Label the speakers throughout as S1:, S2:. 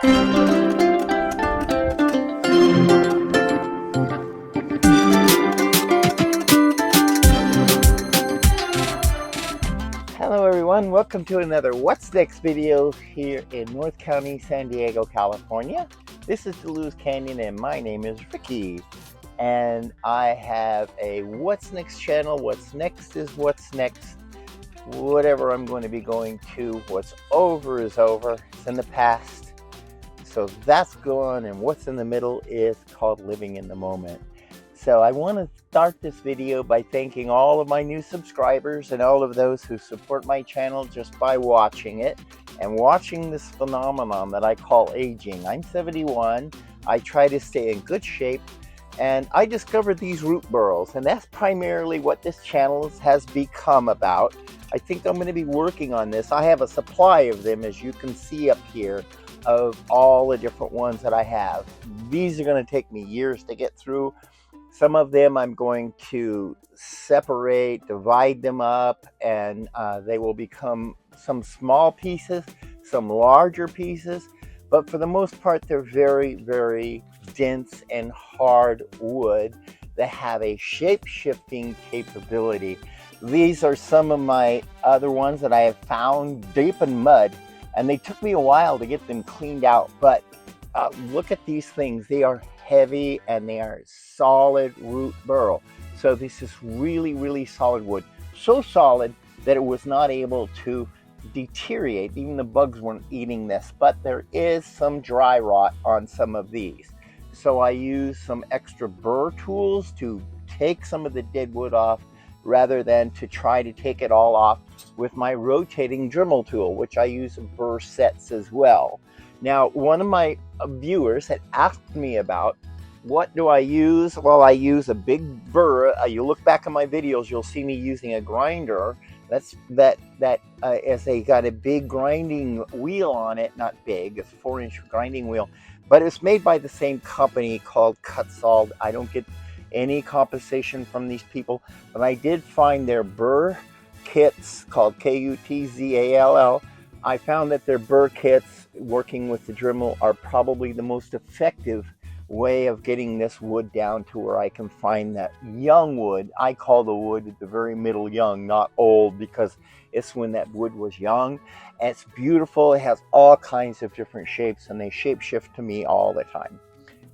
S1: Hello everyone, welcome to another What's Next video here in North County, San Diego, California. This is Deluz Canyon and my name is Ricky. And I have a What's Next channel. What's next is what's next. Whatever I'm going to be going to, what's over is over. It's in the past. So that's gone, and what's in the middle is called living in the moment. So I want to start this video by thanking all of my new subscribers and all of those who support my channel just by watching it and watching this phenomenon that I call aging. I'm 71. I try to stay in good shape, and I discovered these root burls, and that's primarily what this channel has become about. I think I'm going to be working on this. I have a supply of them, as you can see up here, of all the different ones that I have. These are going to take me years to get through. Some of them I'm going to separate, divide them up, and they will become some small pieces, some larger pieces. But for the most part, they're very, very dense and hard wood that have a shape-shifting capability. These are some of my other ones that I have found deep in mud, and they took me a while to get them cleaned out. But look at these things. They are heavy and they are solid root burl. So this is really, really solid wood. So solid that it was not able to deteriorate. Even the bugs weren't eating this, but there is some dry rot on some of these. So I use some extra burr tools to take some of the dead wood off rather than to try to take it all off with my rotating Dremel tool, which I use in burr sets as well. Now, one of my viewers had asked me about what do I use? Well, I use a big burr. You look back at my videos, you'll see me using a grinder. That's got a big grinding wheel on it. Not big, it's a 4-inch grinding wheel, but it's made by the same company called Kutzall. I don't get any compensation from these people, but I did find their burr kits called Kutzall. I found that their burr kits, working with the Dremel, are probably the most effective way of getting this wood down to where I can find that young wood. I call the wood at the very middle young, not old, because it's when that wood was young. And it's beautiful. It has all kinds of different shapes, and they shape shift to me all the time.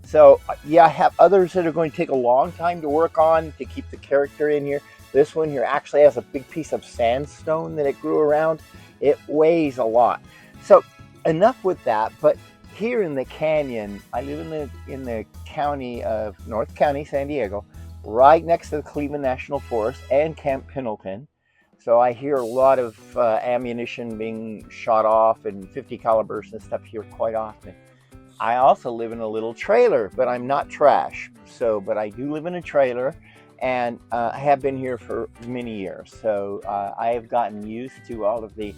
S1: So yeah, I have others that are going to take a long time to work on to keep the character in here. This one here actually has a big piece of sandstone that it grew around. It weighs a lot. So enough with that. But here in the canyon, I live in the county of North County, San Diego, right next to the Cleveland National Forest and Camp Pendleton. So I hear a lot of ammunition being shot off and 50 calibers and stuff here quite often. I also live in a little trailer, but I'm not trash. But I do live in a trailer, and I have been here for many years. So I have gotten used to all of the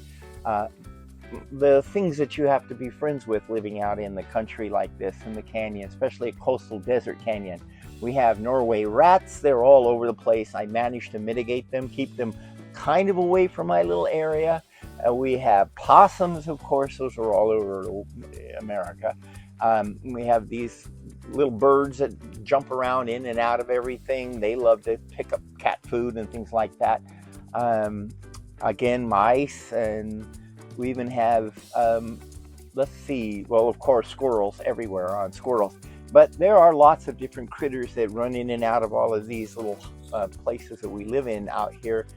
S1: things that you have to be friends with living out in the country like this, in the canyon, especially a coastal desert canyon. We have Norway rats. They're all over the place. I managed to mitigate them, keep them kind of away from my little area. We have possums, of course. Those are all over America. We have these little birds that jump around in and out of everything. They love to pick up cat food and things like that. Again, mice, and we even have, let's see, well, of course, squirrels everywhere on squirrels. But there are lots of different critters that run in and out of all of these little places that we live in out here.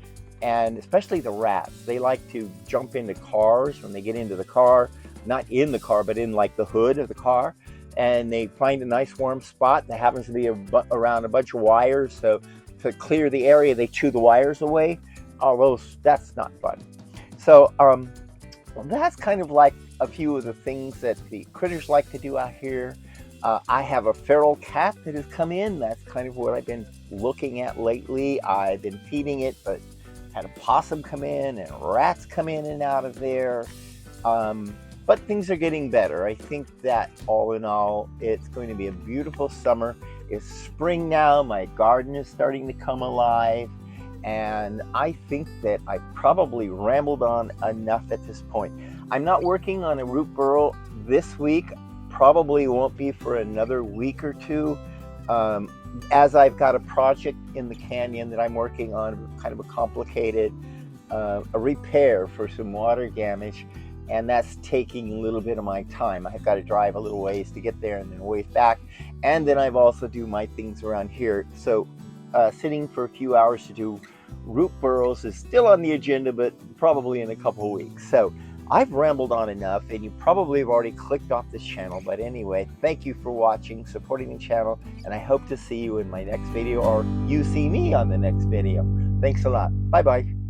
S1: And especially the rats. They like to jump into cars when they get into the car. Not in the car, but in like the hood of the car. And they find a nice warm spot that happens to be around a bunch of wires. So to clear the area, they chew the wires away. Although that's not fun. So that's kind of like a few of the things that the critters like to do out here. I have a feral cat that has come in. That's kind of what I've been looking at lately. I've been feeding it, but had a possum come in and rats come in and out of there. But things are getting better. I think that all in all, it's going to be a beautiful summer. It's spring now. My garden is starting to come alive. And I think that I probably rambled on enough at this point. I'm not working on a root burl this week. Probably won't be for another week or two, as I've got a project in the canyon that I'm working on, kind of a complicated a repair for some water damage, and that's taking a little bit of my time. I've got to drive a little ways to get there and then a ways back, and then I've also do my things around here. So sitting for a few hours to do root burls is still on the agenda, but probably in a couple of weeks. So I've rambled on enough, and you probably have already clicked off this channel. But anyway, thank you for watching, supporting the channel, and I hope to see you in my next video, or you see me on the next video. Thanks a lot. Bye-bye.